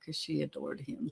because she adored him.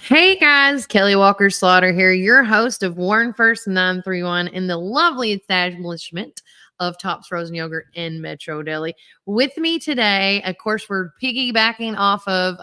Hey guys, Kelly Walker Slaughter here, your host of Warren First 931 in the lovely establishment of Tops Frozen Yogurt in Metro Deli. With me today, of course, we're piggybacking off of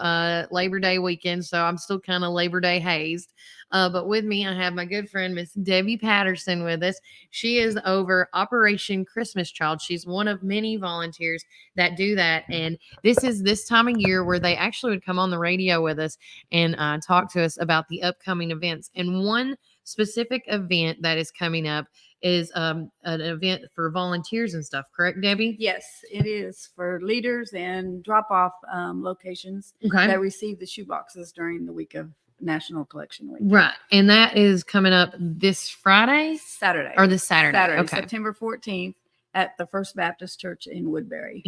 Labor Day weekend, so I'm still kind of Labor Day hazed. But with me, I have my good friend, Miss Debbie Patterson, with us. She is over Operation Christmas Child. She's one of many volunteers that do that. And this is this time of year where they actually would come on the radio with us and talk to us about the upcoming events. And one specific event that is coming up is an event for volunteers and stuff. Correct, Debbie? Yes, it is for leaders and drop-off locations that receive the shoe boxes during the week of National Collection Week. Right. And that is coming up this Friday? Saturday. Or this Saturday. Okay. September 14th at the First Baptist Church in Woodbury.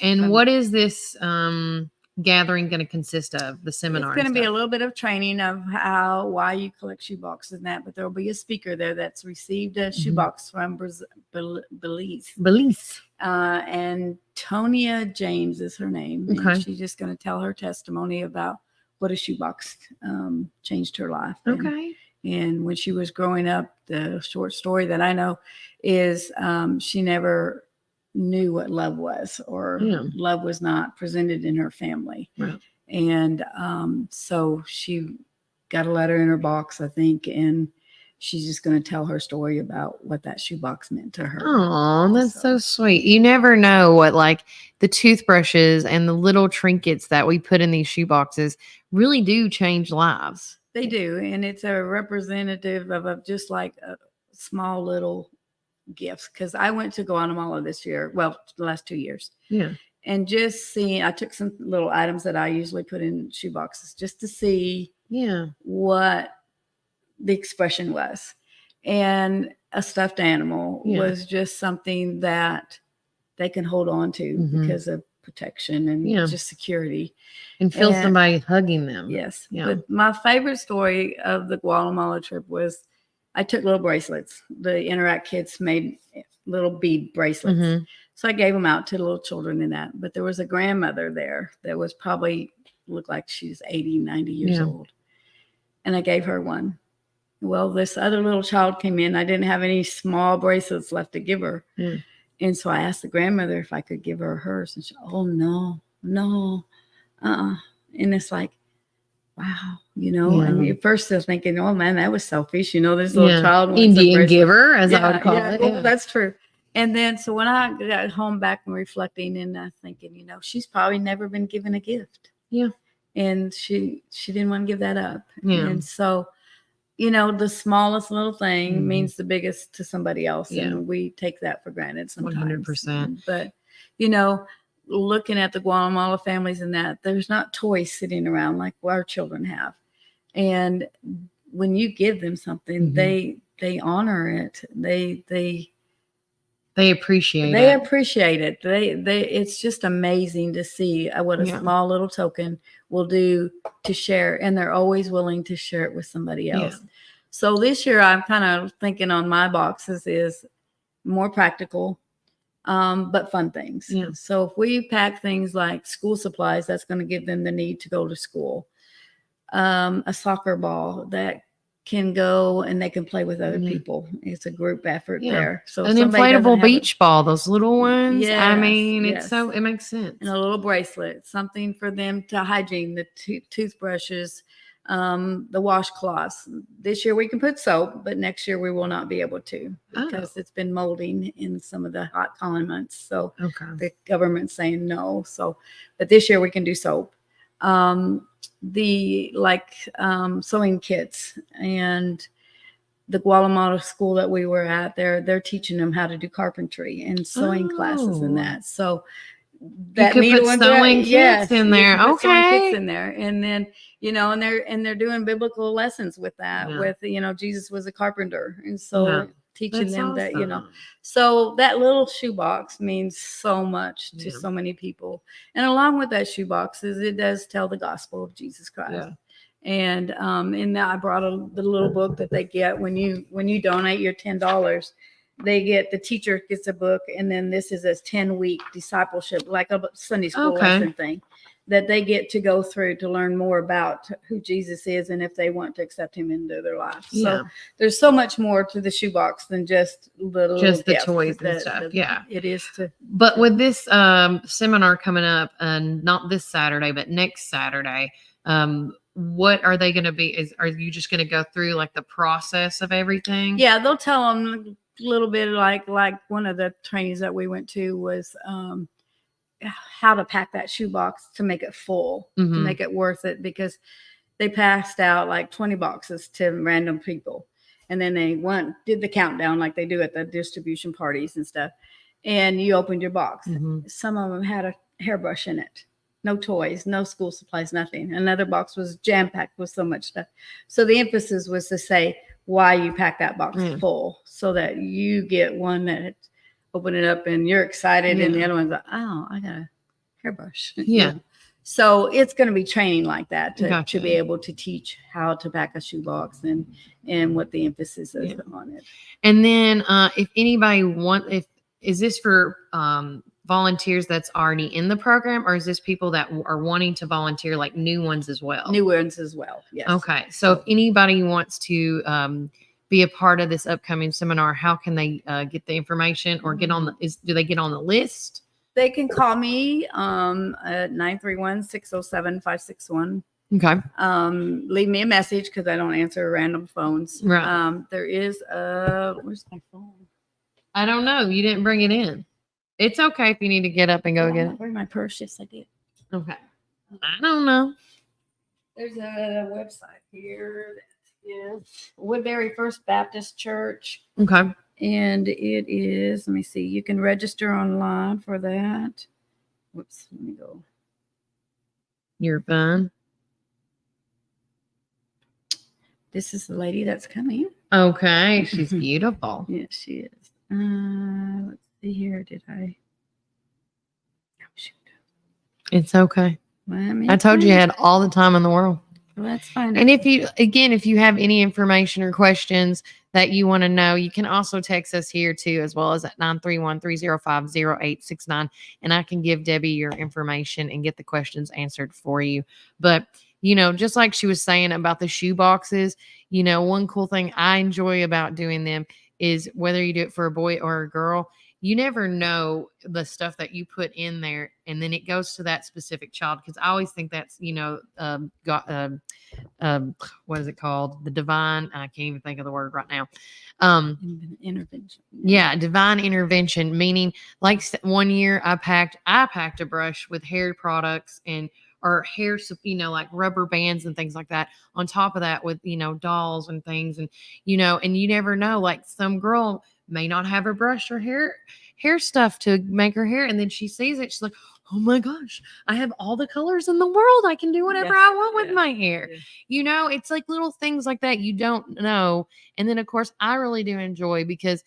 And what is this gathering going to consist of? The seminar? It's going to be a little bit of training of why you collect shoe boxes and that, but there will be a speaker there that's received a shoe box from Belize. And Tonia James is her name. Okay. And she's just going to tell her testimony about what a shoebox changed her life. And when she was growing up, the short story that I know is she never knew what love was, or love was not presented in her family. Right. And so she got a letter in her box, I think, and she's just going to tell her story about what that shoebox meant to her. Oh, that's so sweet. You never know what, like, the toothbrushes and the little trinkets that we put in these shoe boxes really do change lives. They do. And it's a representative of just like a small little gifts. Because I went to Guatemala this year, well, the last 2 years. Yeah. And just seeing, I took some little items that I usually put in shoe boxes just to see what the expression was. And a stuffed animal was just something that they can hold on to because of protection and just security. And feel somebody hugging them. Yes. Yeah. But my favorite story of the Guatemala trip was I took little bracelets. The Interact kids made little bead bracelets. So I gave them out to the little children in that. But there was a grandmother there that was probably looked like she's 80, 90 years old. And I gave her one. Well, this other little child came in. I didn't have any small bracelets left to give her. And so I asked the grandmother if I could give her hers. And she, oh, no. And it's like, wow, you know, I mean, at first I was thinking, oh man, that was selfish. You know, this little child wants Indian giver, as I would call it. Well, that's true. And then, so when I got home back and reflecting and thinking, you know, she's probably never been given a gift. Yeah. And she didn't want to give that up. Yeah. And so, you know, the smallest little thing means the biggest to somebody else. Yeah. And we take that for granted sometimes. 100%. But, you know, looking at the Guatemala families and that, there's not toys sitting around like our children have. And when you give them something, they honor it. They appreciate it. They appreciate it. It's just amazing to see what a small little token will do to share. And they're always willing to share it with somebody else. Yeah. So this year I'm kind of thinking on my boxes is more practical, but fun things. Yeah. So if we pack things like school supplies, that's going to give them the need to go to school. A soccer ball that can go and they can play with other people. It's a group effort there. So an inflatable beach ball, those little ones. Yes, I mean, it makes sense. And a little bracelet, something for them to hygiene, the toothbrushes, the washcloths. This year we can put soap, but next year we will not be able to because it's been molding in some of the hot climates. So the government's saying no. So, but this year we can do soap. Sewing kits and the Guatemala school that we were at, they're teaching them how to do carpentry and sewing classes and that. So that you could put sewing kits in there. Okay. Kits in there. And then, and they're doing biblical lessons with that, with, Jesus was a carpenter. And so teaching them that, so that little shoebox means so much to so many people. And along with that shoebox is it does tell the gospel of Jesus Christ. Yeah. And now I brought the little book that they get when you donate your $10. The teacher gets a book, and then this is a 10-week discipleship, like a Sunday school lesson thing that they get to go through to learn more about who Jesus is and if they want to accept him into their life. So there's so much more to the shoebox than just the toys and stuff. It is But with this seminar coming up, and not this Saturday, but next Saturday, what are they going to be? Are you just going to go through like the process of everything? Yeah, they'll tell them a little bit like one of the trainings that we went to was how to pack that shoebox to make it full, to make it worth it, because they passed out like 20 boxes to random people. And then they did the countdown like they do at the distribution parties and stuff. And you opened your box. Some of them had a hairbrush in it. No toys, no school supplies, nothing. Another box was jam-packed with so much stuff. So the emphasis was to say why you pack that box full, so that you get one that open it up and you're excited, and the other one's like, oh, I got a hairbrush. So it's going to be training like that to be able to teach how to pack a shoebox and what the emphasis is on it. And then if anybody is this for volunteers that's already in the program, or is this people that are wanting to volunteer, like new ones as well? New ones as well. Yes. Okay. So if anybody wants to be a part of this upcoming seminar, how can they get the information or get on do they get on the list? They can call me at 931-607-561. Okay. Leave me a message because I don't answer random phones. Right. There is where's my phone? I don't know. You didn't bring it in. It's okay if you need to get up and go get it. Bring my purse. Yes, I did. Okay. I don't know. There's a website here that is Woodbury First Baptist Church. Okay. And it is, let me see, you can register online for that. Whoops, let me go. You're fine. This is the lady that's coming. Okay. She's beautiful. Yes, she is. Let's see here. Did I? Oh, shoot. It's okay. I told you had all the time in the world. Well, that's fine. And if you have any information or questions that you want to know, you can also text us here too, as well as at 931-305-0869. And I can give Debbie your information and get the questions answered for you. But, just like she was saying about the shoe boxes, one cool thing I enjoy about doing them is whether you do it for a boy or a girl, you never know the stuff that you put in there, and then it goes to that specific child. Because I always think that's, what is it called? The divine. I can't even think of the word right now. Intervention. Yeah, divine intervention. Meaning, like one year I packed a brush with hair products or hair, like rubber bands and things like that. On top of that, with dolls and things, and and you never know. Like some girl may not have a brush or hair stuff to make her hair, and then she sees it, she's like, oh my gosh, I have all the colors in the world, I can do whatever I want with my hair. It's like little things like that you don't know. And then of course I really do enjoy, because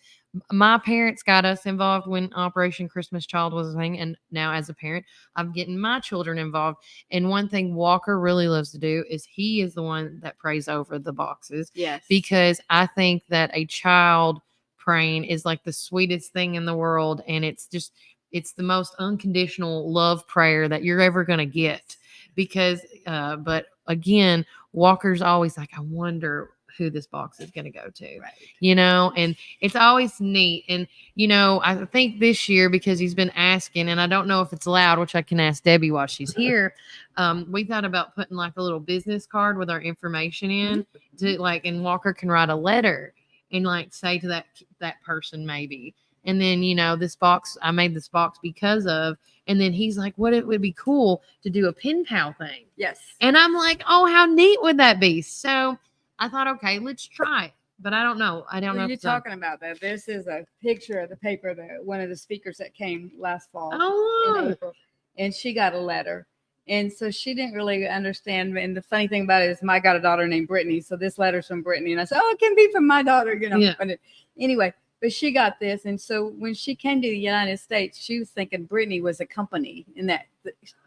my parents got us involved when Operation Christmas Child was a thing, and now as a parent I'm getting my children involved. And one thing Walker really loves to do is he is the one that prays over the boxes. Yes, because I think that a child praying is like the sweetest thing in the world, and it's the most unconditional love prayer that you're ever going to get. Because but again, Walker's always like, I wonder who this box is going to go to, right. And it's always neat. And I think this year, because he's been asking, and I don't know if it's loud, which I can ask Debbie while she's here, we thought about putting like a little business card with our information in to and Walker can write a letter and say to that person maybe. And then, this box, I made this box because of, and then he's like, what, it would be cool to do a pen pal thing. Yes. And I'm like, oh, how neat would that be? So I thought, okay, let's try it. but I don't know. I don't know. You're if it's on. talking about that. This is a picture of the paper that one of the speakers that came last fall in Oh, look. April, and she got a letter. And so she didn't really understand. And the funny thing about it is, I got a daughter named Brittany. So this letter's from Brittany. And I said, oh, it can be from my daughter, Yeah. Anyway, but she got this. And so when she came to the United States, she was thinking Brittany was a company, and that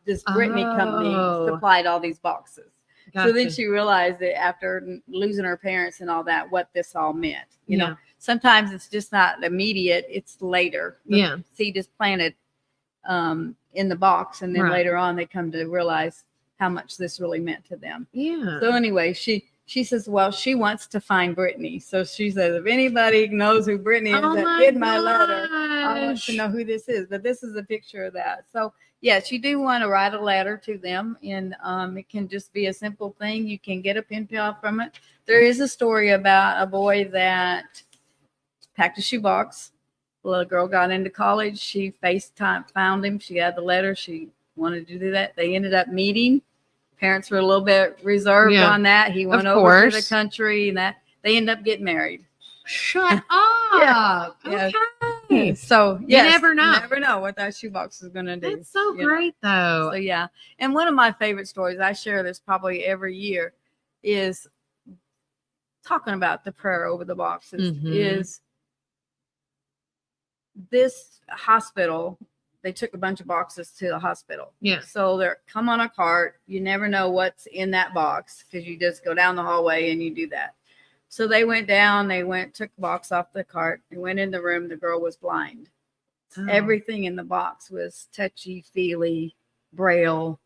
this Brittany company supplied all these boxes. Gotcha. So then she realized that after losing her parents and all that, what this all meant. You know, sometimes it's just not immediate, it's later. The seed is planted in the box, and then later on they come to realize how much this really meant to them. Yeah. So anyway, she says, well, she wants to find Brittany. So she says, if anybody knows who Brittany is that did my letter, I want to know who this is. But this is a picture of that. So yes, you do want to write a letter to them, and it can just be a simple thing. You can get a pen pal from it. There is a story about a boy that packed a shoebox. The little girl got into college. She found him. She had the letter. She wanted to do that. They ended up meeting. Parents were a little bit reserved on that. He went over to the country, and that they ended up getting married. Shut up. Okay. So yes, you never know. You never know what that shoebox is going to do. That's so great, though. So yeah. And one of my favorite stories, I share this probably every year, is talking about the prayer over the boxes. Is this hospital, they took a bunch of boxes to the hospital. Yeah. So they're come on a cart. You never know what's in that box because you just go down the hallway and you do that. So they went down, took the box off the cart. They went in the room. The girl was blind. Oh. Everything in the box was touchy-feely, braille.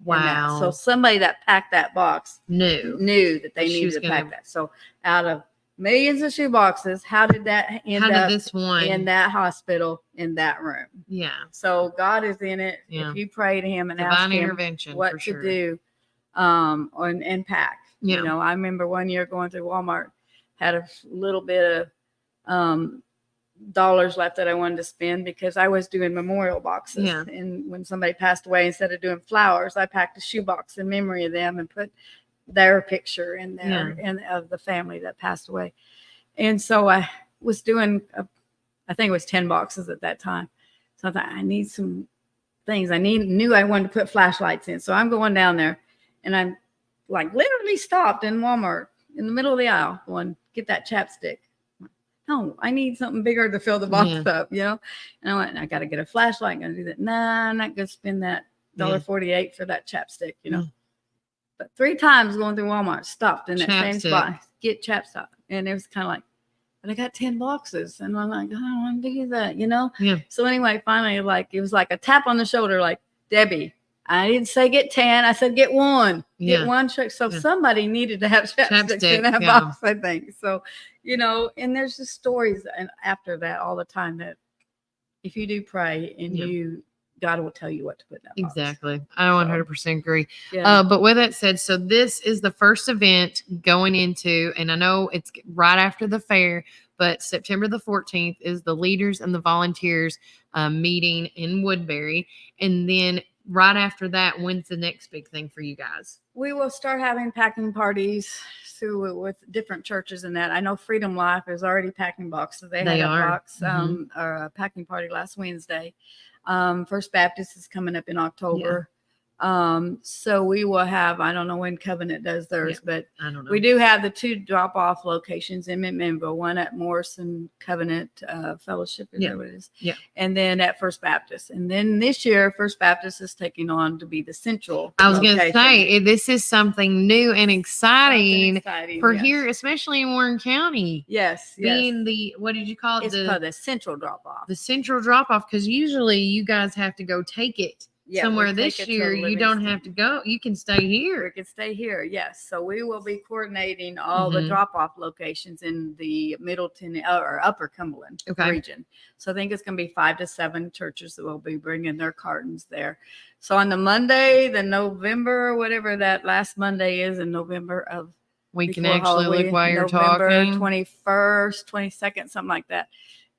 Wow. So somebody that packed that box knew that they needed to pack that. So out of millions of shoe boxes, how did that end up this one in that hospital in that room? Yeah. So God is in it. Yeah. If you pray to him and ask him what to do and pack. Yeah. You know, I remember one year going through Walmart, had a little bit of dollars left that I wanted to spend because I was doing memorial boxes. Yeah. And when somebody passed away, instead of doing flowers, I packed a shoebox in memory of them and put their picture in there and of the family that passed away. And so I was doing, I think it was 10 boxes at that time. So I thought, I need some things. Knew I wanted to put flashlights in. So I'm going down there, and I'm like literally stopped in Walmart in the middle of the aisle going, get that chapstick. No, I need something bigger to fill the box up, you know? And I went, I got to get a flashlight. I'm going to do that. Nah, I'm not going to spend that $1.48 for that chapstick, you know? But 3 times going through Walmart, stopped in that same spot, get chapstick. And it was kind of like, but I got 10 boxes. And I'm like, I don't want to do that, you know? Yeah. So anyway, finally, it was like a tap on the shoulder, like, Debbie, I didn't say get 10. I said get 1. Get 1. So somebody needed to have chapstick in that box, I think. So, you know, and there's just stories and after that all the time that if you do pray and God will tell you what to put in that box. Exactly. I 100% agree. Yeah. But with that said, so this is the first event going into, and I know it's right after the fair, but September the 14th is the leaders and the volunteers meeting in Woodbury. And then right after that, when's the next big thing for you guys? We will start having packing parties with different churches and that. I know Freedom Life is already packing boxes. They had a box or a packing party last Wednesday. First Baptist is coming up in October. So we will have, I don't know when Covenant does theirs, but I don't know. We do have the 2 drop-off locations in McMinnville, one at Morrison Covenant Fellowship, is that what it is? Yeah. And then at First Baptist. And then this year, First Baptist is taking on to be the central I was going to say, this is something new and exciting for here, especially in Warren County. Yes. Being the, what did you call it? It's called the central drop-off. The central drop-off, because usually you guys have to go take it. Somewhere this year, you don't have to go. You can stay here. We can stay here, yes. So we will be coordinating all the drop-off locations in the Middleton or Upper Cumberland region. So I think it's going to be 5 to 7 churches that will be bringing their cartons there. So on the Monday, the November, whatever that last Monday is in November of we can actually Halloween, look while you're November talking. 21st, 22nd, something like that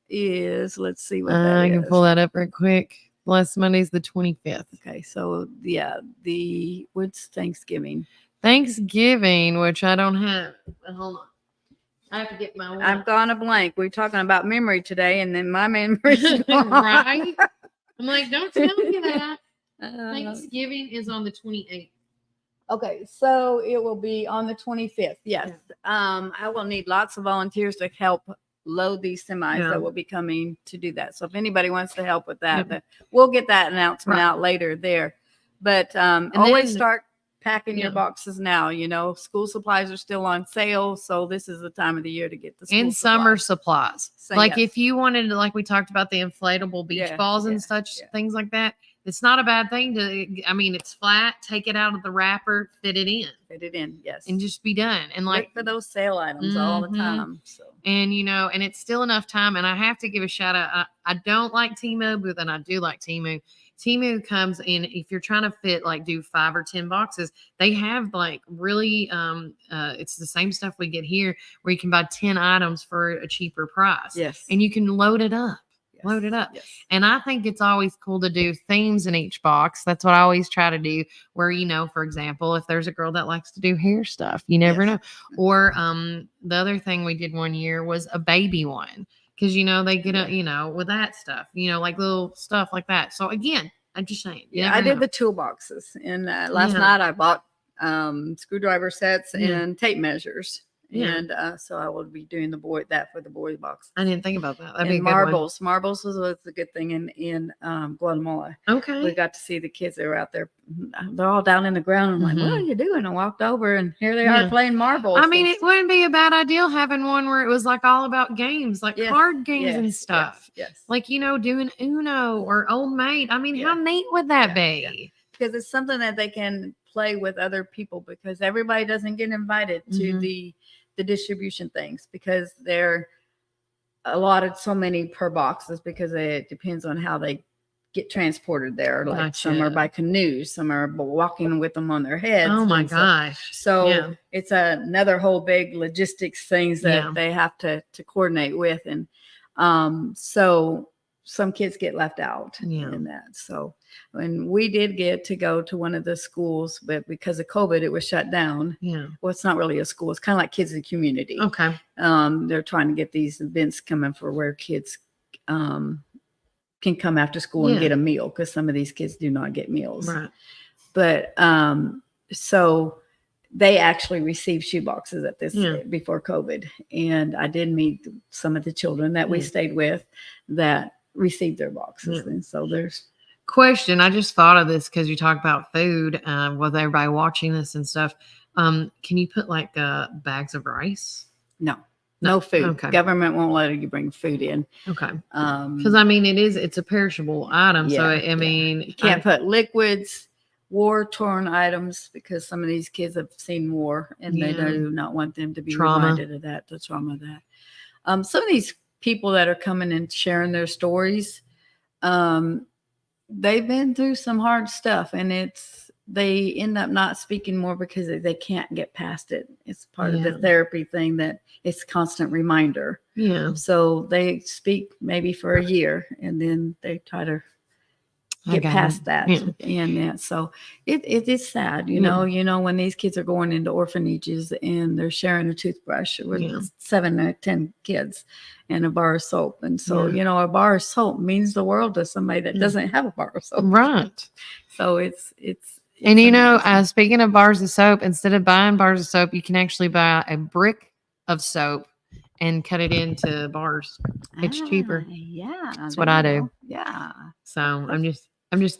is, let's see what that is. I can pull that up real quick. Last Monday's the 25th. Okay, so what's Thanksgiving? Thanksgiving, which I don't have. Hold on. I have to get my one. I've gone a blank. We're talking about memory today, and then my memory's gone. Right? I'm like, don't tell me that. Uh, Thanksgiving is on the 28th. Okay, so it will be on the 25th. Yes. I will need lots of volunteers to help load these semis that will be coming to do that. So if anybody wants to help with that, we'll get that announcement out later there. But always start packing your boxes now. You know, school supplies are still on sale, so this is the time of the year to get the school summer supplies. So, like if you wanted to, like we talked about the inflatable beach balls and such things like that. It's not a bad thing to, I mean, it's flat, take it out of the wrapper, fit it in, yes. And just be done. And like look for those sale items all the time. So. And, you know, and it's still enough time. And I have to give a shout out. I don't like Temu, but then I do like Temu. Temu comes in, if you're trying to fit, like do 5 or 10 boxes, they have like really, it's the same stuff we get here where you can buy 10 items for a cheaper price. Yes. And you can load it up. Load it up. Yes. And I think it's always cool to do themes in each box. That's what I always try to do. Where, you know, for example, if there's a girl that likes to do hair stuff, you never know. Or the other thing we did one year was a baby one. Because, you know, they get a, you know, with that stuff, you know, like little stuff like that. So again, I'm just saying. Yeah, I did the toolboxes. And last night I bought screwdriver sets and tape measures. Yeah. And so I will be doing that for the boy box. I didn't think about that. That'd and be a marbles. Marbles was a good thing in Guatemala. Okay. We got to see the kids that were out there. They're all down in the ground. I'm like, what are you doing? I walked over and here they are playing marbles. I mean, it wouldn't be a bad idea having one where it was like all about games, like card games and stuff. Yes. Like, you know, doing Uno or Old Maid. I mean, how neat would that be? Because it's something that they can play with other people, because everybody doesn't get invited to the distribution things, because they're allotted so many per boxes, because it depends on how they get transported there. Like some are by canoes, some are walking with them on their heads. Oh my gosh. So it's another whole big logistics things that they have to coordinate with. And so some kids get left out in that. So when we did get to go to one of the schools, but because of COVID, it was shut down. Yeah. Well, it's not really a school. It's kind of like Kids in the Community. Okay. They're trying to get these events coming for where kids can come after school and get a meal, because some of these kids do not get meals. Right. But so they actually received shoe boxes at this before COVID. And I did meet some of the children that we stayed with that received their boxes. And so there's question. I just thought of this because you talk about food with everybody watching this and stuff. Can you put like bags of rice? No food. Okay. Government won't let you bring food in. Okay. Because I mean, it's a perishable item. So I mean, you can't put liquids, war-torn items, because some of these kids have seen war and they do not want them to be reminded of that, the trauma of that. Some of these people that are coming and sharing their stories, they've been through some hard stuff, and they end up not speaking more because they can't get past it. It's part of the therapy thing, that it's a constant reminder. Yeah. So they speak maybe for a year, and then they try to get past that. And so it is sad, you know, when these kids are going into orphanages and they're sharing a toothbrush with 7 or 10 kids and a bar of soap. And so, you know, a bar of soap means the world to somebody that doesn't have a bar of soap. Right. So it's and you know, speaking of bars of soap, instead of buying bars of soap, you can actually buy a brick of soap and cut it into bars. It's cheaper. Yeah. That's what I do. Yeah. So I'm just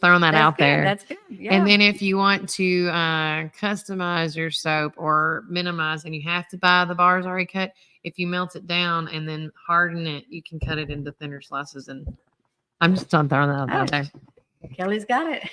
throwing that out there. That's good. Yeah. And then if you want to customize your soap or minimize, and you have to buy the bars already cut, if you melt it down and then harden it, you can cut it into thinner slices. And I'm just throwing that out there. Kelly's got it.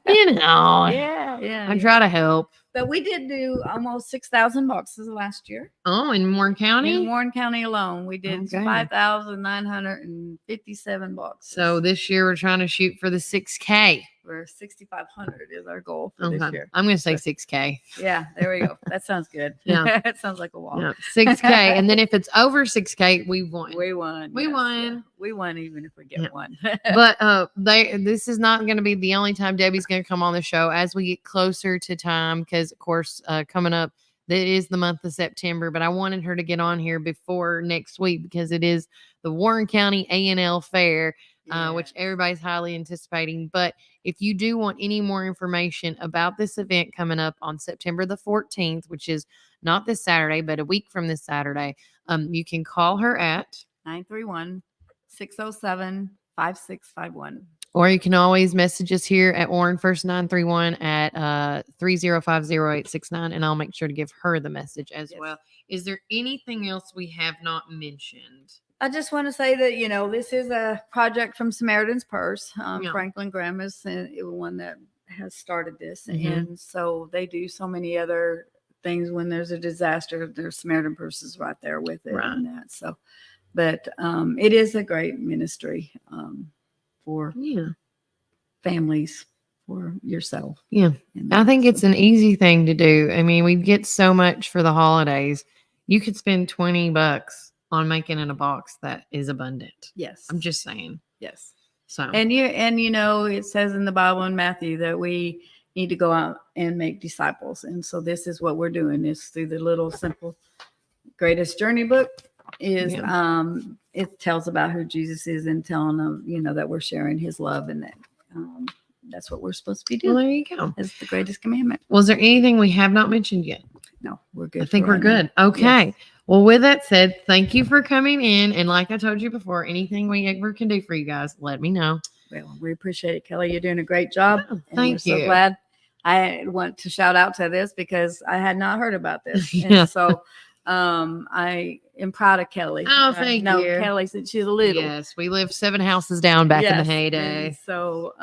You know. Yeah. I try to help. But we did do almost 6,000 boxes last year. Oh, in Warren County? In Warren County alone, we did 5,957 boxes. So this year we're trying to shoot for the 6K. We're 6,500 is our goal for this year. I'm going to say 6K. Yeah, there we go. That sounds good. Yeah. That sounds like a wall. Yeah, 6K. And then if it's over 6K, we won. We won. We won. Yeah. We won even if we get one. But this is not going to be the only time Debbie's going to come on the show as we get closer to time, because, of course, coming up that is the month of September, but I wanted her to get on here before next week because it is the Warren County A&L Fair, which everybody's highly anticipating. But if you do want any more information about this event coming up on September the 14th, which is not this Saturday, but a week from this Saturday, you can call her at 931-607-5651. Or you can always message us here at Warren First 931 at 3050869, and I'll make sure to give her the message as well. Is there anything else we have not mentioned? I just want to say that, this is a project from Samaritan's Purse. Franklin Graham is the one that has started this. And so they do so many other things when there's a disaster. There's Samaritan Purses right there with it and that. So, but it is a great ministry. For families, for yourself. Yeah. I think it's an easy thing to do. I mean, we get so much for the holidays. You could spend $20 on making in a box that is abundant. Yes. I'm just saying. Yes. So, it says in the Bible in Matthew that we need to go out and make disciples. And so this is what we're doing, is through the little simple Greatest Journey book. It tells about who Jesus is and telling them, that we're sharing his love, and that that's what we're supposed to be doing. Well, there you go. It's the greatest commandment. Was there anything we have not mentioned yet? No, we're good. I think we're good. Now. Okay. Yes. Well, with that said, thank you for coming in. And like I told you before, anything we ever can do for you guys, let me know. Well, we appreciate it, Kelly. You're doing a great job. Oh, thank you. So glad. I want to shout out to this because I had not heard about this. Yeah. And so I am proud of Kelly. Oh, thank you. Kelly, since she's little. Yes, we lived 7 houses down back in the heyday. And so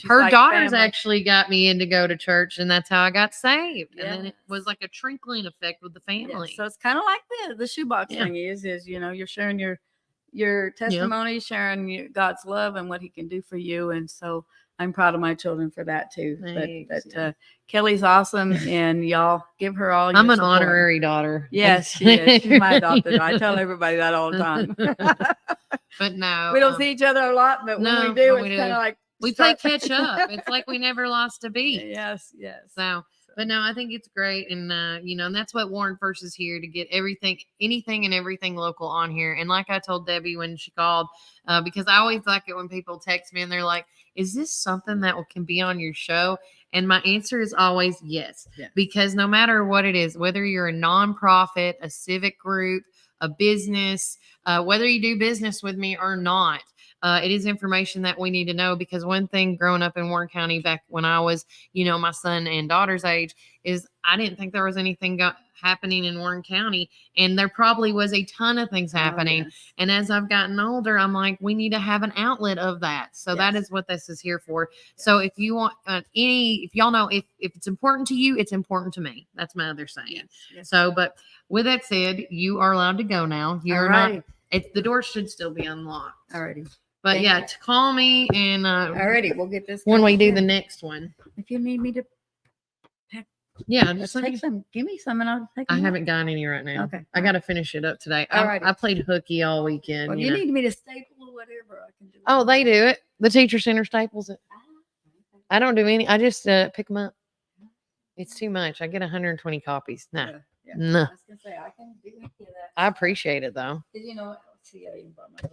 her daughters actually got me in to go to church, and that's how I got saved. And then it was like a trickling effect with the family. So it's kind of like the shoebox thing is you're sharing your testimony, sharing God's love and what he can do for you. And so I'm proud of my children for that too. Thanks, But Kelly's awesome, and y'all give her all. I'm your an support. honorary daughter. Yes, she is. She's my adopted. I tell everybody that all the time. But no, we don't see each other a lot, but when we do, it's kind of like we play catch up. It's like we never lost a beat. Yes. So, but no, I think it's great. And, and that's what Warren First is here to get anything and everything local on here. And like I told Debbie when she called, because I always like it when people text me and they're like, is this something that can be on your show? And my answer is always yes, because no matter what it is, whether you're a nonprofit, a civic group, a business, whether you do business with me or not, it is information that we need to know, because one thing growing up in Warren County back when I was, my son and daughter's age, is I didn't think there was anything happening in Warren County, and there probably was a ton of things happening. And as I've gotten older, I'm like, we need to have an outlet of that. So that is what this is here for. So if you want if y'all know, if it's important to you, it's important to me. That's my other saying. So, but with that said, you are allowed to go now. You're not. The door should still be unlocked. Alrighty. But to call me and alrighty, we'll get this when we do the next one. If you need me to pack, just take some. Give me some, and I'll take. I haven't got any right now. Okay, I got to finish it up today. Alrighty. I played hooky all weekend. Well, you need me to staple or whatever. I can do. Oh, they do it. The teacher center staples it. I don't do any. I just pick them up. It's too much. I get 120 copies. Nah. No. I was gonna say I can do any of that. I appreciate it though. Did you know what? See, I even brought my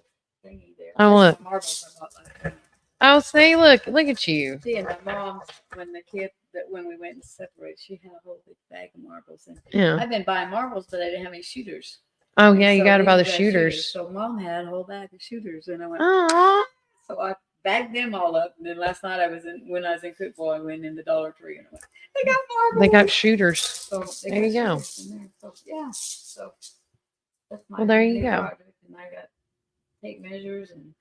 thingy there. Oh, look. Marbles I bought last night. Oh, see, look at you. See, and my mom, when we went and separated, she had a whole big bag of marbles. And I've been buying marbles, but I didn't have any shooters. Oh, yeah, you so got to buy the these are shooters. So mom had a whole bag of shooters, and I went. Oh. So I bagged them all up, and then last night when I was in Cookville, I went in the Dollar Tree, and I went, they got marbles. They got shooters. So there you go. So so that's my. Well, there you go. Project. And I got tape measures and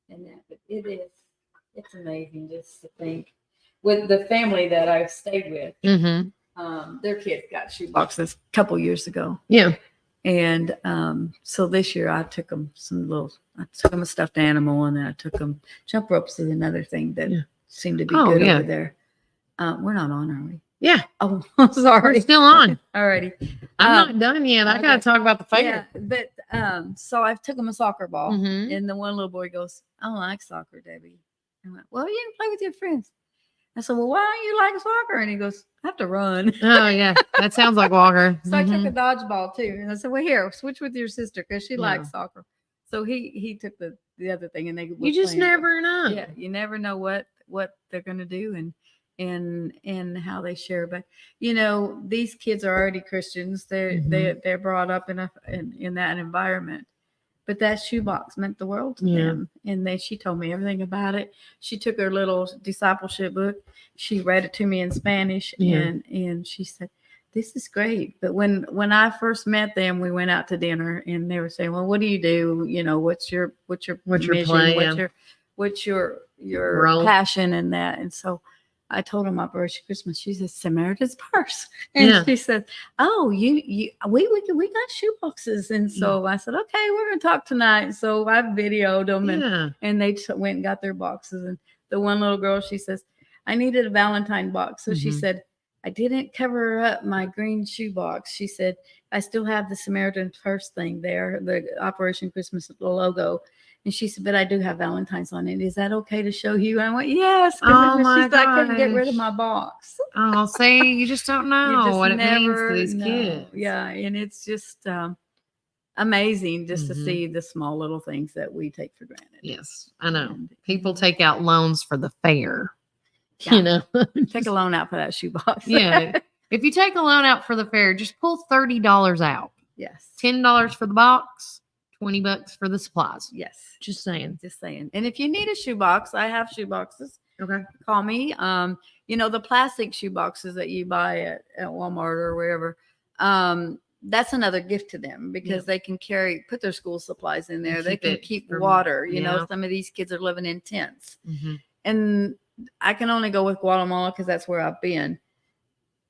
that, but it's amazing just to think with the family that I stayed with. Mm-hmm. Their kids got shoe boxes a couple years ago. Yeah. And so this year I took them a stuffed animal, and then I took them jump ropes is another thing that seemed to be good over there. We're not on, are we? Yeah. Oh, I'm sorry. We're still on. Alrighty. I'm not done yet. I got to talk about the fair. Yeah, but so I took him a soccer ball, Mm-hmm. and the one little boy goes, "I don't like soccer, Debbie." I went, "Well, you can play with your friends." I said, well, why don't you like soccer? And he goes, I have to run. Oh yeah, that sounds like Walker. So I took a dodgeball too. And I said, well, here, switch with your sister because she Yeah. likes soccer. So he took the other thing and they were You just playing. never know. Yeah, you never know what they're gonna do and how they share. But you know, these kids are already Christians. They're brought up in that environment. But that shoebox meant the world to them. And she told me everything about it. She took her little discipleship book. She read it to me in Spanish and she said, this is great. But when I first met them, we went out to dinner and they were saying, well, what do you do? You know, what's your mission? Plan, What's your passion in that? And so I told her my birthday Christmas. She said, Samaritan's Purse. And she said, oh, we got shoe boxes. And so I said, okay, we're going to talk tonight. So I videoed them and they went and got their boxes. And the one little girl, she says, I needed a Valentine box. So she said, I didn't cover up my green shoe box. She said, I still have the Samaritan's Purse thing there, the Operation Christmas logo. And she said, but I do have Valentine's on it. Is that okay to show you? And I went, yes. Oh my she said, I couldn't get rid of my box. Oh, see, you just don't know what it means to these kids. Yeah, and it's just amazing just to see the small little things that we take for granted. Yes, I know. People take out loans for the fair. Yeah. You know, take a loan out for that shoebox. Yeah. If you take a loan out for the fair, just pull $30 out. Yes. $10 for the box, $20 for the supplies. Yes. Just saying. And if you need a shoebox, I have shoe boxes. Okay. Call me. You know, the plastic shoe boxes that you buy at Walmart or wherever, that's another gift to them because they can put their school supplies in there. They can keep water. You know, some of these kids are living in tents. And I can only go with Guatemala because that's where I've been.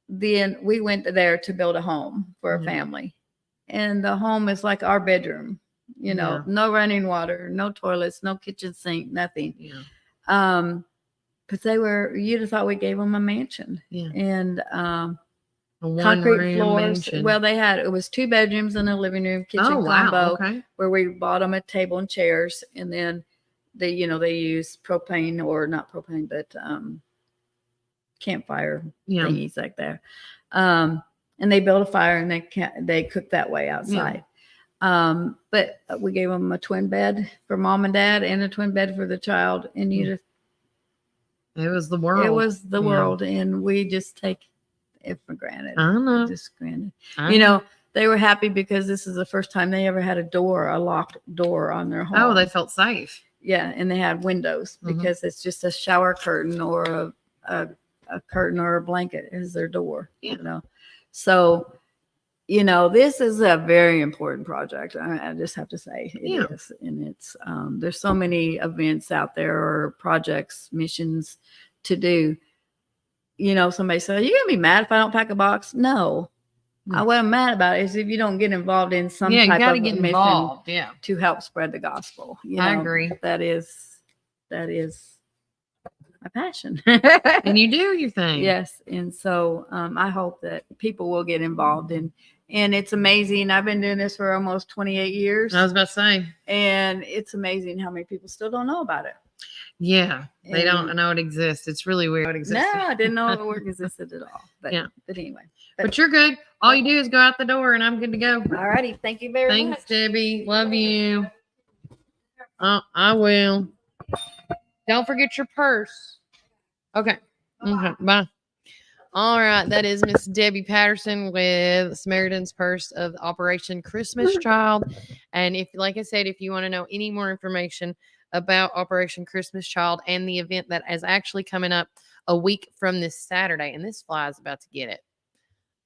Then we went there to build a home for a family. And the home is like our bedroom, you know, no running water, no toilets, no kitchen sink, nothing. Because you'd have thought we gave them a mansion. And concrete floors. Mansion. Well, it was 2 bedrooms and a living room, kitchen combo, where we bought them a table and chairs. And then they use propane or not propane, but campfire thingies like that. And they built a fire and they cook that way outside. But we gave them a twin bed for mom and dad and a twin bed for the child. And it was the world. It was the world. And we just take it for granted. I know. Just granted. You know, they were happy because this is the first time they ever had a locked door on their home. Oh, they felt safe. Yeah, and they had windows because it's just a shower curtain or a curtain or a blanket is their door. You know, so this is a very important project. I just have to say it is, and it's there's so many events out there or projects, missions to do. You know, somebody said, "Are you gonna be mad if I don't pack a box?" No. What I'm mad about is if you don't get involved in some type of mission to help spread the gospel. I agree. That is my passion. And you do your thing. Yes. And so I hope that people will get involved and it's amazing. I've been doing this for almost 28 years. I was about to say. And it's amazing how many people still don't know about it. Yeah. They don't know it exists. It's really weird. No, I didn't know the work existed at all. But anyway. But you're good. All you do is go out the door and I'm good to go. All righty. Thank you very much. Thanks, Debbie. Love you. Oh, I will. Don't forget your purse. Okay. Bye. All right. That is Miss Debbie Patterson with Samaritan's Purse of Operation Christmas Child. And like I said, if you want to know any more information about Operation Christmas Child and the event that is actually coming up a week from this Saturday, and this fly is about to get it.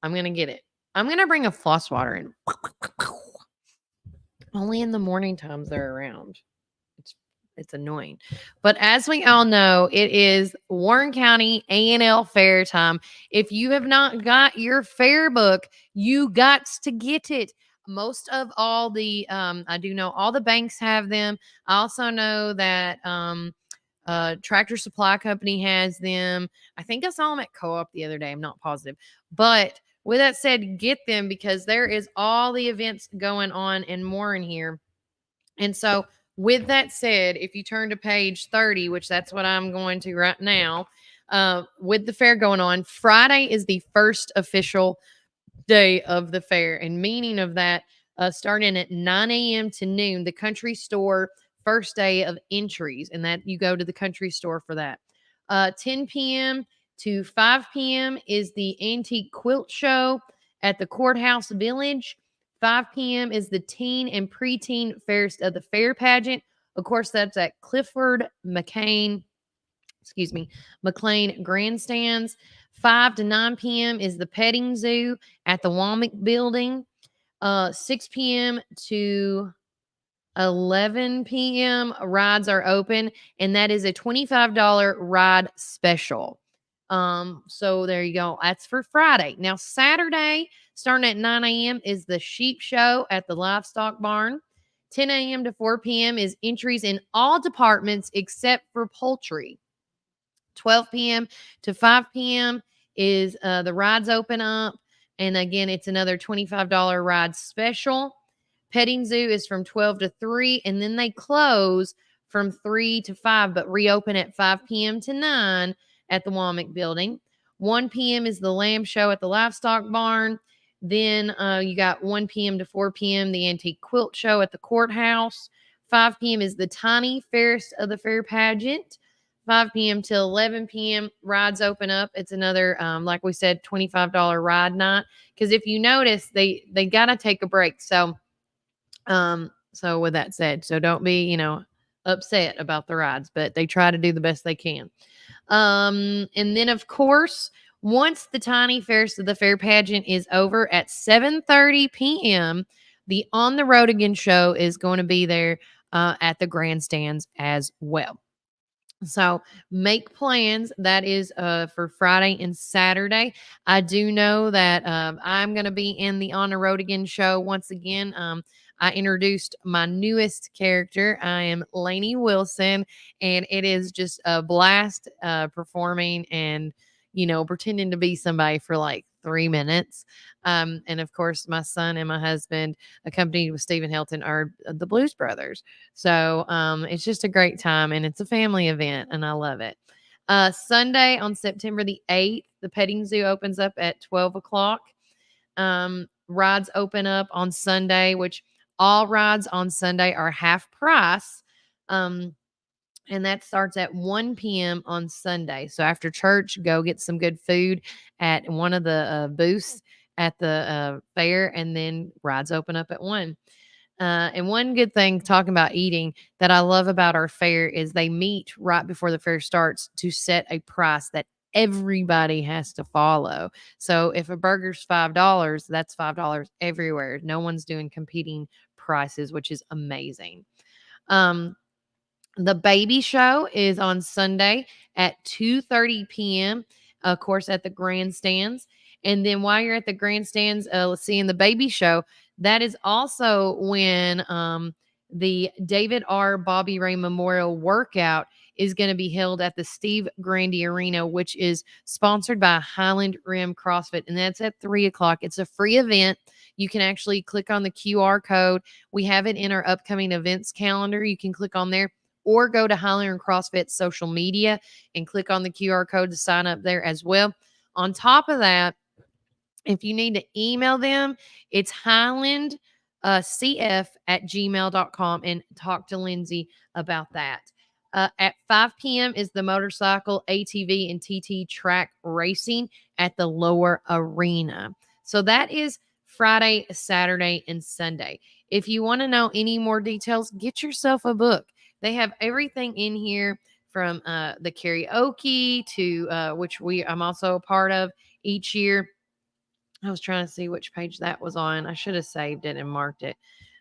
I'm going to get it. I'm going to bring a floss water in. Only in the morning times they're around. It's annoying. But as we all know, it is Warren County A&L Fair time. If you have not got your fair book, you got to get it. Most of all I do know all the banks have them. I also know that Tractor Supply Company has them. I think I saw them at Co-op the other day. I'm not positive. But with that said, get them because there is all the events going on and more in here. And so with that said, if you turn to page 30, which that's what I'm going to right now, with the fair going on, Friday is the first official day of the fair. And meaning of that, starting at 9 a.m. to noon, the country store first day of entries, and that you go to the country store for that. 10 p.m. to 5 p.m. is the antique quilt show at the Courthouse Village. 5 p.m. is the teen and preteen fairest of the fair pageant. Of course, that's at Clifford McLean Grandstands. 5 to 9 p.m. is the petting zoo at the Womack Building. 6 p.m. to 11 p.m. rides are open, and that is a $25 ride special. So there you go. That's for Friday. Now, Saturday, starting at 9 a.m., is the sheep show at the livestock barn. 10 a.m. to 4 p.m. is entries in all departments except for poultry. 12 p.m. to 5 p.m. is the rides open up. And again, it's another $25 ride special. Petting zoo is from 12 to 3, and then they close from 3 to 5, but reopen at 5 p.m. to 9 at the Womack Building. 1 p.m. is the lamb show at the livestock barn. Then you got 1 p.m. to 4 p.m. the antique quilt show at the courthouse. 5 p.m. is the tiny fairest of the fair pageant. 5 p.m. till 11 p.m. rides open up. It's another, like we said, $25 ride night. Because if you notice, they got to take a break. So with that said, so don't be, upset about the rides, but they try to do the best they can. And then of course, once the tiny fairest of the fair pageant is over at 7:30 p.m., the On the Road Again show is going to be there at the grandstands as well. So make plans. That is for Friday and Saturday. I do know that I'm going to be in the On the Road Again show once again. I introduced my newest character. I am Lainey Wilson, and it is just a blast performing and, pretending to be somebody for like 3 minutes. And of course, my son and my husband, accompanied with Stephen Helton, are the Blues Brothers. So it's just a great time, and it's a family event, and I love it. Sunday on September the 8th, the petting zoo opens up at 12 o'clock. Rides open up on Sunday, which all rides on Sunday are half price. And that starts at 1 p.m. on Sunday. So after church, go get some good food at one of the booths at the fair, and then rides open up at 1. And one good thing, talking about eating, that I love about our fair is they meet right before the fair starts to set a price that everybody has to follow. So if a burger's $5, that's $5 everywhere. No one's doing competing prices, which is amazing. The baby show is on Sunday at 2:30 p.m., of course, at the grandstands. And then while you're at the grandstands, seeing the baby show, that is also when the David R. Bobby Ray Memorial Workout is going to be held at the Steve Grandy Arena, which is sponsored by Highland Rim CrossFit. And that's at 3 o'clock. It's a free event. You can actually click on the QR code. We have it in our upcoming events calendar. You can click on there, or go to Highland Rim CrossFit social media and click on the QR code to sign up there as well. On top of that, if you need to email them, it's highlandcf@gmail.com, and talk to Lindsay about that. At 5 p.m. is the motorcycle, ATV, and TT track racing at the Lower Arena. So that is Friday, Saturday, and Sunday. If you want to know any more details, get yourself a book. They have everything in here from the karaoke to which I'm also a part of each year. I was trying to see which page that was on. I should have saved it and marked it.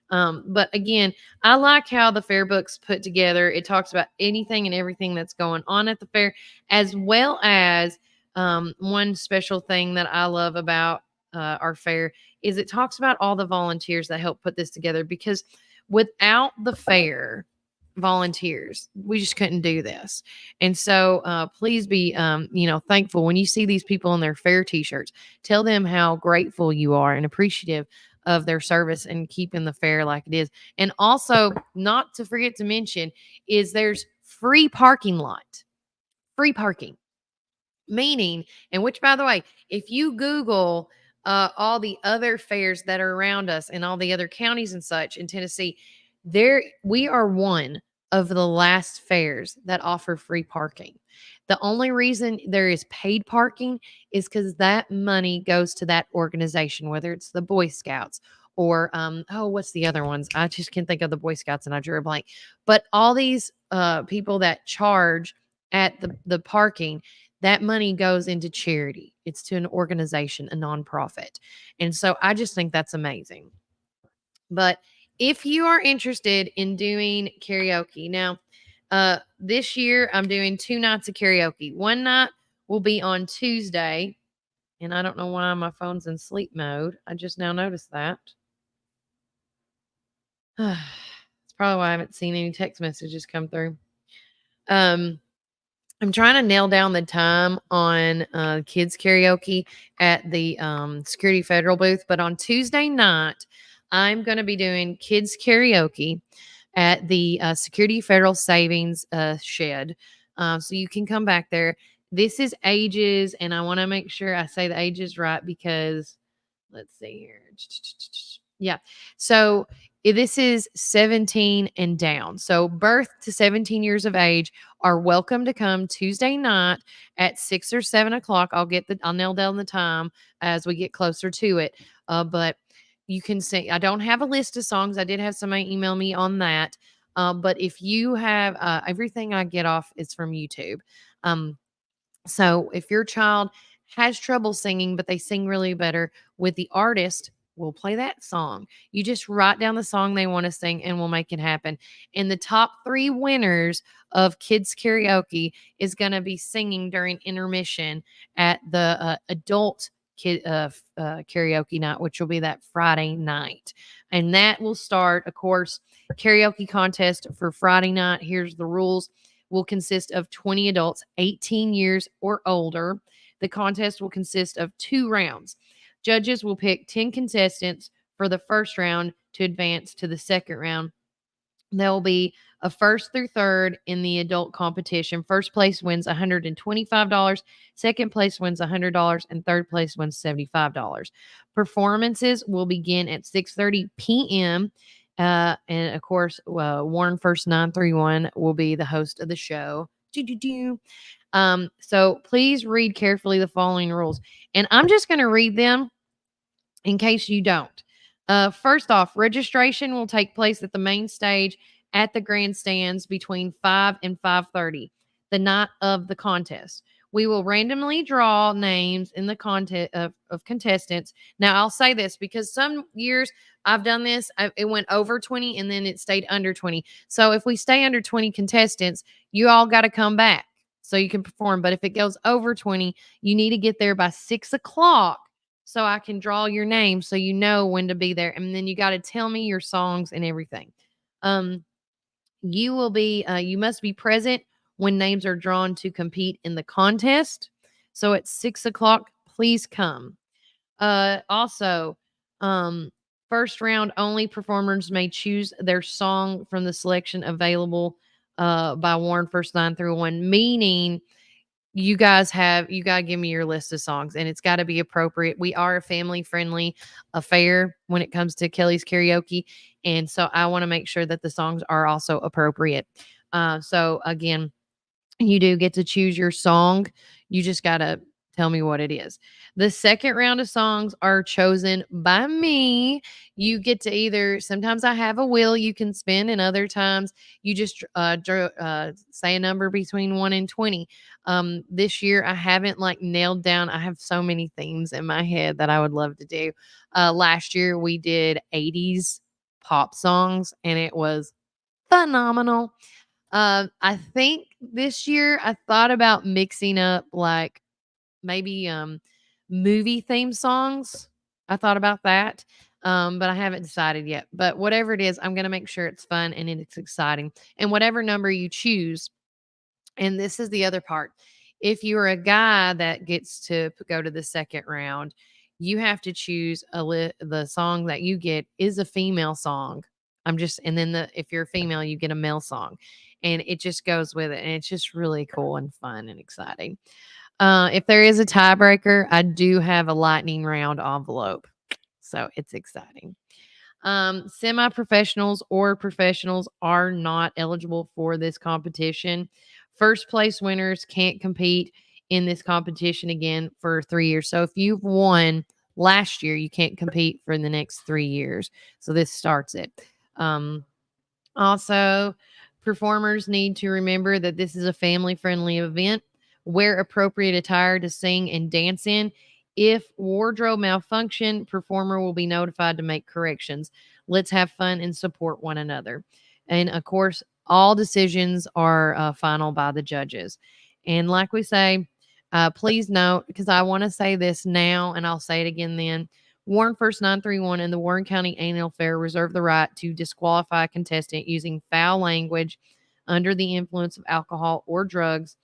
But again, I like how the fair book's put together. It talks about anything and everything that's going on at the fair, as well as one special thing that I love about our fair is it talks about all the volunteers that help put this together, because without the fair volunteers, we just couldn't do this. And so please be thankful when you see these people in their fair t-shirts. Tell them how grateful you are and appreciative of their service and keeping the fair like it is. And also, not to forget to mention, is there's free parking. Meaning, and which, by the way, if you Google all the other fairs that are around us and all the other counties and such in Tennessee, we are one of the last fairs that offer free parking. The only reason there is paid parking is because that money goes to that organization, whether it's the Boy Scouts or what's the other ones? I just can't think of the Boy Scouts and I drew a blank. But all these people that charge at the parking, that money goes into charity. It's to an organization, a nonprofit. And so I just think that's amazing. But if you are interested in doing karaoke, now, this year I'm doing 2 nights of karaoke. One night will be on Tuesday. And I don't know why my phone's in sleep mode. I just now noticed that. It's probably why I haven't seen any text messages come through. I'm trying to nail down the time on kids karaoke at the Security Federal booth. But on Tuesday night, I'm going to be doing kids karaoke at the Security Federal Savings shed. So you can come back there. This is ages, and I want to make sure I say the ages right because let's see here. Yeah. So this is 17 and down. So birth to 17 years of age are welcome to come Tuesday night at 6 or 7 o'clock. I'll nail down the time as we get closer to it. But you can sing. I don't have a list of songs. I did have somebody email me on that. But if you have everything I get off is from YouTube. So if your child has trouble singing, but they sing really better with the artist, we'll play that song. You just write down the song they want to sing and we'll make it happen. And the top 3 winners of kids karaoke is going to be singing during intermission at the adult kid karaoke night, which will be that Friday night. And that will start, of course, karaoke contest for Friday night. Here's the rules. Will consist of 20 adults 18 years or older. The contest will consist of 2 rounds. Judges will pick 10 contestants for the first round to advance to the second round. There will be a first through third in the adult competition. First place wins $125, second place wins $100, and third place wins $75. Performances will begin at 6:30 p.m. And of course, Warren First 931 will be the host of the show. So please read carefully the following rules. And I'm just going to read them in case you don't. First off, registration will take place at the main stage at the grandstands between 5 and 5:30, the night of the contest. We will randomly draw names in the contest of contestants. Now, I'll say this because some years I've done this. It went over 20 and then it stayed under 20. So if we stay under 20 contestants, you all got to come back so you can perform. But if it goes over 20, you need to get there by 6 o'clock so I can draw your name so you know when to be there. And then you got to tell me your songs and everything. You must be present when names are drawn to compete in the contest. So at 6 o'clock, please come. Also, first round only performers may choose their song from the selection available by Warren First 931, meaning you got to give me your list of songs and it's got to be appropriate. We are a family friendly affair when it comes to Kelly's karaoke. And so I want to make sure that the songs are also appropriate. So again, you do get to choose your song. You just got to tell me what it is. The second round of songs are chosen by me. You get to sometimes I have a wheel you can spin, and other times you just say a number between 1 and 20. This year I haven't nailed down. I have so many themes in my head that I would love to do. Last year we did 80s pop songs and it was phenomenal. I think this year I thought about mixing up maybe movie theme songs. I thought about that. But I haven't decided yet. But whatever it is, I'm going to make sure it's fun and it's exciting. And whatever number you choose, and this is the other part. If you're a guy that gets to go to the second round, you have to choose the song that you get is a female song. And then if you're a female, you get a male song, and it just goes with it. And it's just really cool and fun and exciting. If there is a tiebreaker, I do have a lightning round envelope. So it's exciting. Semi-professionals or professionals are not eligible for this competition. First place winners can't compete in this competition again for 3 years. So if you've won last year, you can't compete for the next 3 years. So this starts it. Also, performers need to remember that this is a family-friendly event. Wear appropriate attire to sing and dance in. If wardrobe malfunction, performer will be notified to make corrections. Let's have fun and support one another. And of course, all decisions are final by the judges. And like we say, please note, because I want to say this now and I'll say it again then. Warren First 931 and the Warren County A&L Fair reserve the right to disqualify a contestant using foul language, under the influence of alcohol or drugs,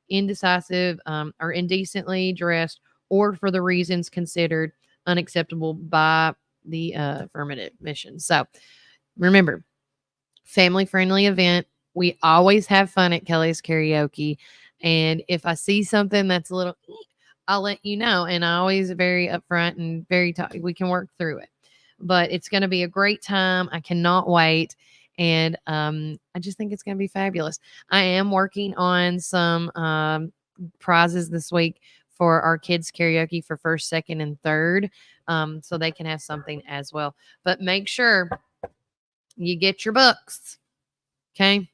indecisive or indecently dressed, or for the reasons considered unacceptable by the affirmative mission. So remember, family-friendly event. We always have fun at Kelly's Karaoke. And if I see something that's a little, I'll let you know. And I always very upfront and very, we can work through it. But it's going to be a great time. I cannot wait. And I just think it's going to be fabulous. I am working on some prizes this week for our kids karaoke for first, second, and third. So they can have something as well. But make sure you get your books. Okay.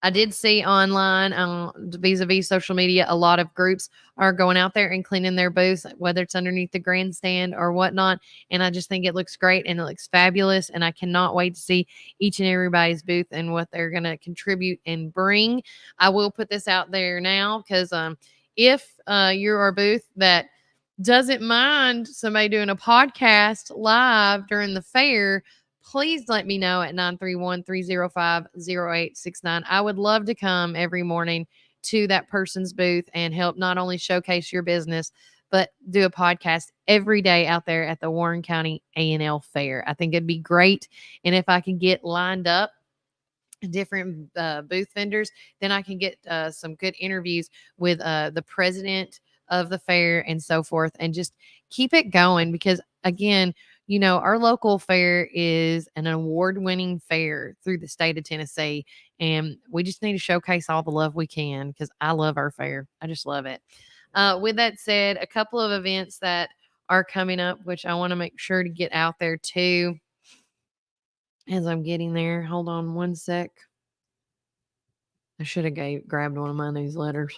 I did see online vis-a-vis social media, a lot of groups are going out there and cleaning their booths, whether it's underneath the grandstand or whatnot. And I just think it looks great and it looks fabulous. And I cannot wait to see each and everybody's booth and what they're going to contribute and bring. I will put this out there now because if you're a booth that doesn't mind somebody doing a podcast live during the fair, please let me know at 931-305-0869. I would love to come every morning to that person's booth and help not only showcase your business, but do a podcast every day out there at the Warren County A&L Fair. I think it'd be great. And if I can get lined up different booth vendors, then I can get some good interviews with the president of the fair and so forth, and just keep it going because, again, you know, our local fair is an award-winning fair through the state of Tennessee, and we just need to showcase all the love we can because I love our fair. I just love it. With that said, a couple of events that are coming up, which I want to make sure to get out there too as I'm getting there. Hold on one sec. I should have grabbed one of my newsletters.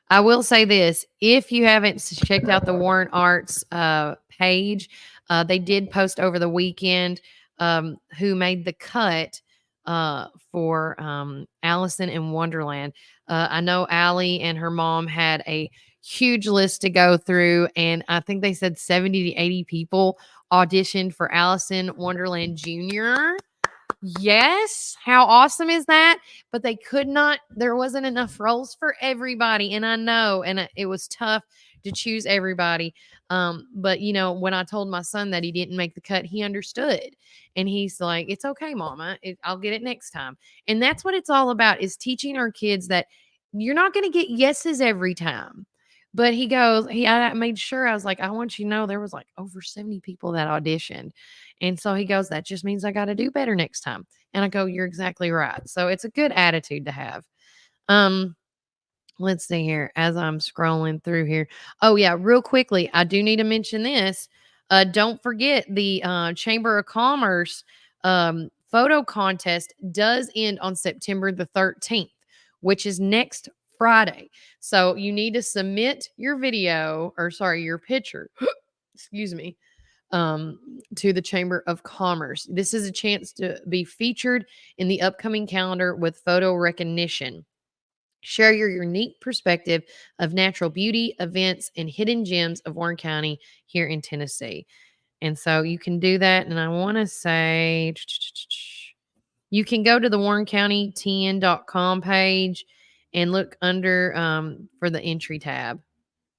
I will say this. If you haven't checked out the Warren Arts page, they did post over the weekend who made the cut for Allison in Wonderland. I know Allie and her mom had a huge list to go through, and I think they said 70 to 80 people auditioned for Allison Wonderland Jr. Yes. How awesome is that? But they could not, there wasn't enough roles for everybody. And I know, and it was tough to choose everybody. But you know, when I told my son that he didn't make the cut, he understood. And he's like, it's okay, mama. I'll get it next time. And that's what it's all about, is teaching our kids that you're not going to get yeses every time. But he goes, I made sure, I was like, I want you to know there was like over 70 people that auditioned. And so he goes, that just means I got to do better next time. And I go, you're exactly right. So it's a good attitude to have. Let's see here as I'm scrolling through here. Oh yeah, real quickly, I do need to mention this. Don't forget the Chamber of Commerce photo contest does end on September the 13th, which is next Friday. So you need to submit your your picture, excuse me, to the Chamber of Commerce. This is a chance to be featured in the upcoming calendar with photo recognition. Share your unique perspective of natural beauty, events, and hidden gems of Warren County here in Tennessee. And so you can do that. And I want to say you can go to the warrencountytn.com page and look under for the entry tab.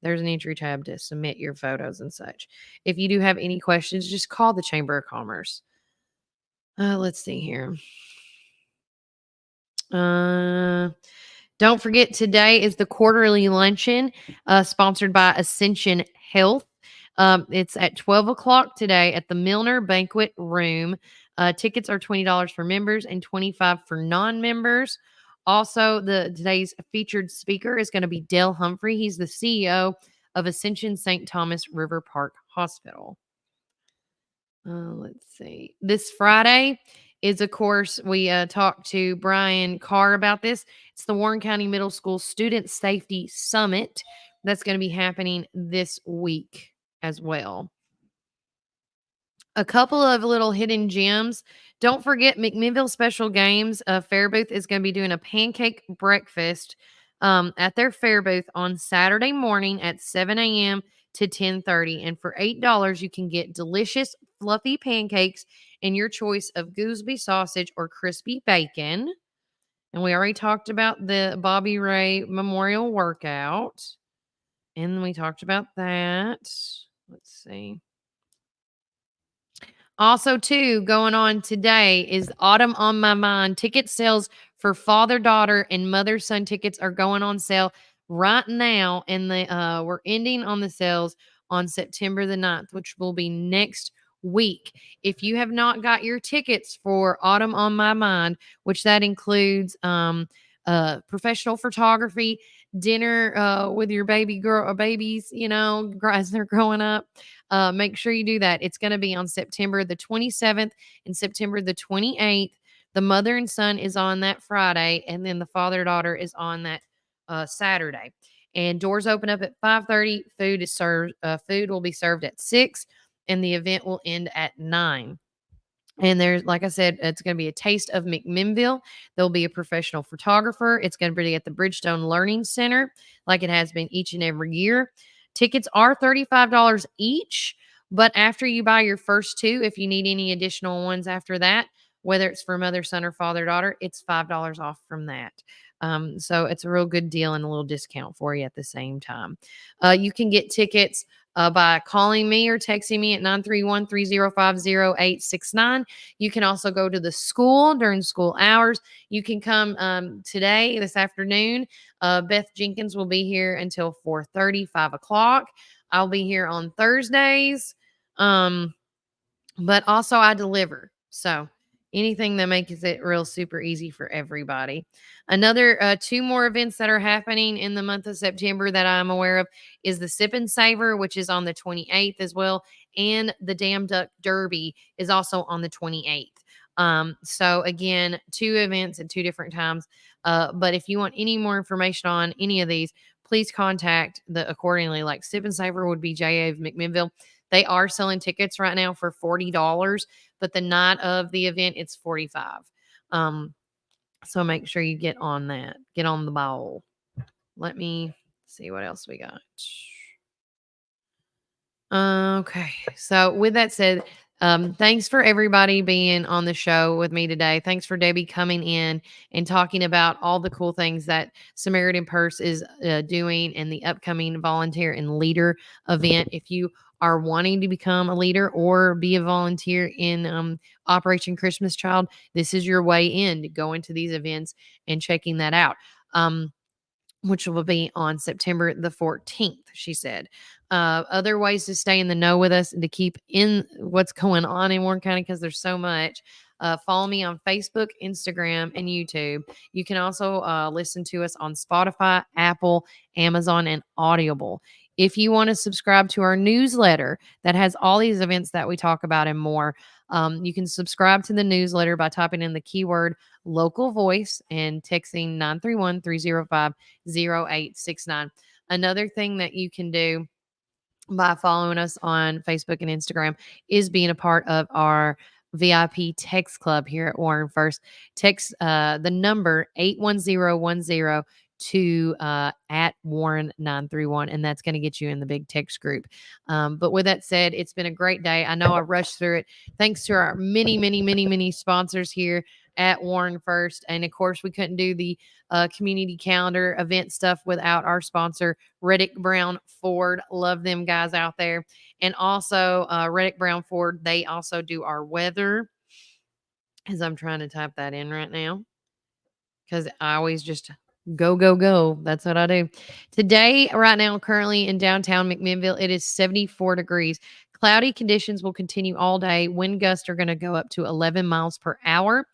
There's an entry tab to submit your photos and such. If you do have any questions, just call the Chamber of Commerce. Let's see here. Don't forget, today is the quarterly luncheon sponsored by Ascension Health. It's at 12 o'clock today at the Milner Banquet Room. Tickets are $20 for members and $25 for non-members. Also, today's featured speaker is going to be Dale Humphrey. He's the CEO of Ascension St. Thomas River Park Hospital. Let's see. This Friday is, of course, we talked to Brian Carr about this. It's the Warren County Middle School Student Safety Summit. That's going to be happening this week as well. A couple of little hidden gems. Don't forget McMinnville Special Games. Fair Booth is going to be doing a pancake breakfast at their fair booth on Saturday morning at 7 a.m. to 10:30. And for $8, you can get delicious, fluffy pancakes in your choice of Gooseby sausage or crispy bacon. And we already talked about the Bobby Ray Memorial Workout. And we talked about that. Let's see. Also, too, going on today is Autumn on My Mind. Ticket sales for father-daughter and mother-son tickets are going on sale right now. And we're ending on the sales on September the 9th, which will be next week. If you have not got your tickets for Autumn on My Mind, which that includes professional photography, dinner with your babies, as they're growing up, make sure you do that. It's going to be on September the 27th and September the 28th. The mother and son is on that Friday, and then the father-daughter is on that Saturday. And doors open up at 5:30. Food is served. Food will be served at 6, and the event will end at 9. And there's, like I said, it's going to be a taste of McMinnville. There'll be a professional photographer. It's going to be at the Bridgestone Learning Center, like it has been each and every year. Tickets are $35 each, but after you buy your first two, if you need any additional ones after that, whether it's for mother, son, or father, daughter, it's $5 off from that. So it's a real good deal and a little discount for you at the same time. You can get tickets by calling me or texting me at 931-305-0869. You can also go to the school during school hours. You can come today, this afternoon. Beth Jenkins will be here until 4:30, 5 o'clock. I'll be here on Thursdays. But also I deliver. So anything that makes it real super easy for everybody. Another 2 more events that are happening in the month of September that I'm aware of is the Sip and Savor, which is on the 28th as well. And the Damn Duck Derby is also on the 28th. So again, 2 events at 2 different times. But if you want any more information on any of these, please contact the accordingly. Like Sip and Savor would be J.A. of McMinnville. They are selling tickets right now for $40, but the night of the event, it's $45. So make sure you get on that. Get on the ball. Let me see what else we got. Okay. So with that said, thanks for everybody being on the show with me today. Thanks for Debbie coming in and talking about all the cool things that Samaritan Purse is doing and the upcoming volunteer and leader event. If you are wanting to become a leader or be a volunteer in Operation Christmas Child, this is your way in to go into these events and checking that out. Which will be on September the 14th, she said. Other ways to stay in the know with us and to keep in what's going on in Warren County, because there's so much. Follow me on Facebook, Instagram, and YouTube. You can also listen to us on Spotify, Apple, Amazon, and Audible. If you want to subscribe to our newsletter that has all these events that we talk about and more, you can subscribe to the newsletter by typing in the keyword local voice and texting 931-305-0869. Another thing that you can do by following us on Facebook and Instagram is being a part of our VIP text club here at Warren First. Text the number 81010 to at Warren 931, and that's going to get you in the big text group. But with that said, it's been a great day. I know I rushed through it. Thanks to our many sponsors here at Warren First. And of course, we couldn't do the community calendar event stuff without our sponsor, Reddick Brown Ford. Love them guys out there. And also Reddick Brown Ford, they also do our weather, as I'm trying to type that in right now, because I always just Go, go, go. That's what I do. Today, right now, currently in downtown McMinnville, it is 74 degrees. Cloudy conditions will continue all day. Wind gusts are going to go up to 11 miles per hour.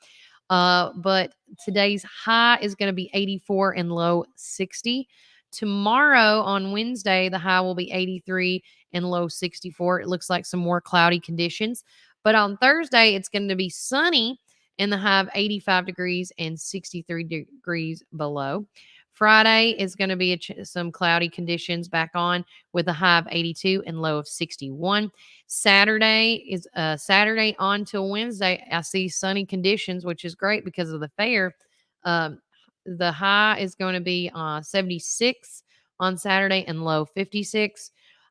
But today's high is going to be 84 and low 60. Tomorrow on Wednesday, the high will be 83 and low 64. It looks like some more cloudy conditions. But on Thursday, it's going to be sunny and the high of 85 degrees and 63 degrees below. Friday is going to be some cloudy conditions back on with a high of 82 and low of 61. Saturday is Saturday on till Wednesday. I see sunny conditions, which is great because of the fair. The high is going to be 76 on Saturday and low 56.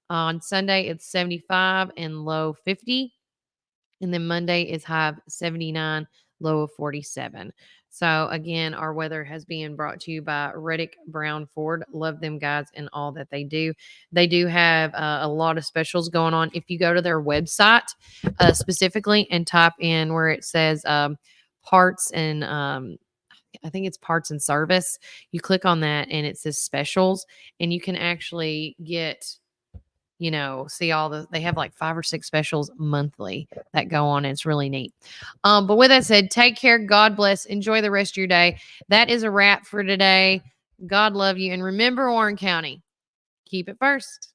On Sunday, it's 75 and low 50. And then Monday is high of 79, low of 47. So again, our weather has been brought to you by Reddick Brown Ford. Love them guys and all that they do. They do have a lot of specials going on. If you go to their website specifically and type in where it says parts and I think it's parts and service, you click on that and it says specials, and you can actually get, see they have like 5 or 6 specials monthly that go on. And it's really neat. But with that said, take care. God bless. Enjoy the rest of your day. That is a wrap for today. God love you. And remember, Warren County, keep it first.